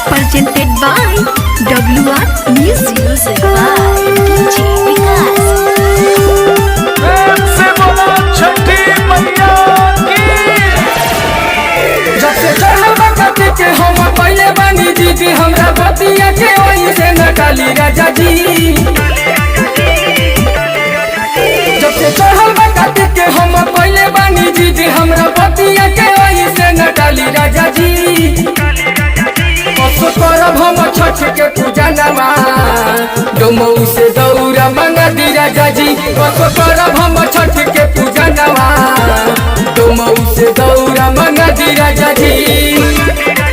Presented by WR Music by DJ Vikas। से बोला छठी मैया की। जब से चढ़ल बकती के हम पहले बनी दीदी हमरा बतिया के वहीं से न डाली राजा जी। जब से चढ़ल बकती के हम पहले बनी दीदी हमरा बतिया के वहीं से न डाली राजा जी। कसो करब हम छठ के पूजा नमा डोमऊ से दौरा मंगा दी राजा जी। कसो करब हम छठ के पूजा नमा डोमऊ से दौरा मंगा दी राजा जी।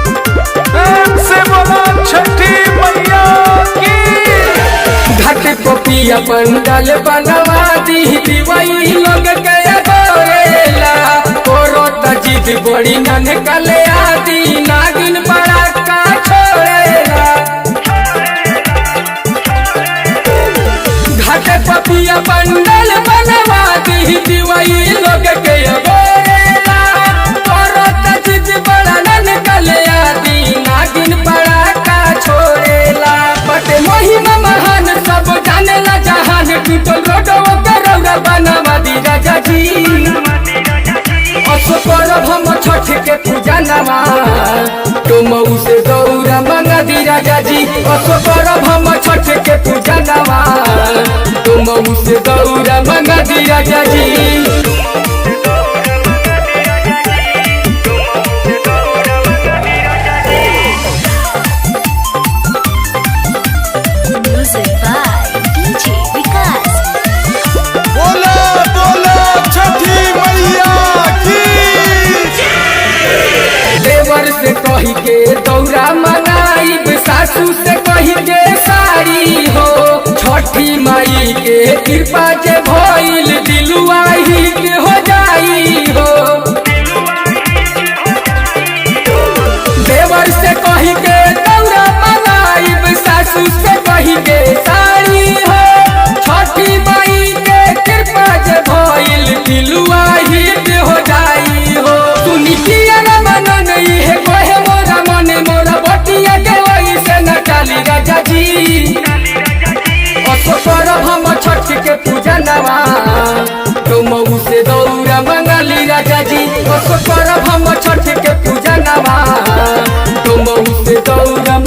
से बोला छठी मैया की। घाट पपिया पंडाल बनवा दी वही लोग गया गोरेला औरत जिद बड़ी नन कले आदि नागिन बड़ा का छोड़ेला। घाट पपिया पंडाल बनवा दी वही लोग गया गोरेला औरत जिद बड़ा नन कले आदि नागिन बड़ा का छोड़ेला। बटे महिमा महान सब जानेला जहान टूटल रोडवा के रौरा बनवा दी राजा जी। असो करब हम छठ के पूजा नमा डोमऊ से दौरा मंगा दी राजा जी। असो करब हम छठ के पूजा नमा डोमऊ से दौरा मंगा दी राजा जी। Music by DJ Vikas। बोला बोला छठी मैया की। देवर से कही के दौरा मंगाई सासू से कही के साड़ी हो छठी माई के कृपा जे भइल दिलुआ हिट हो जाई हो। देवर से कही के दौरा मंगाई सासू से कही के साड़ी हो छठी माई के कृपा जे भइल दिलुआ हिट हो जाई हो। सुनी किया न मन नहीं है कहे मोरा मने मोरा बटिया के वही से न डाली राजा जी। असो करब हम छठ के पूजा नमा डोमऊ से दौरा मंगाली राजा जी। असो करब हम छठ के पूजा नमा डोमऊ से दौरा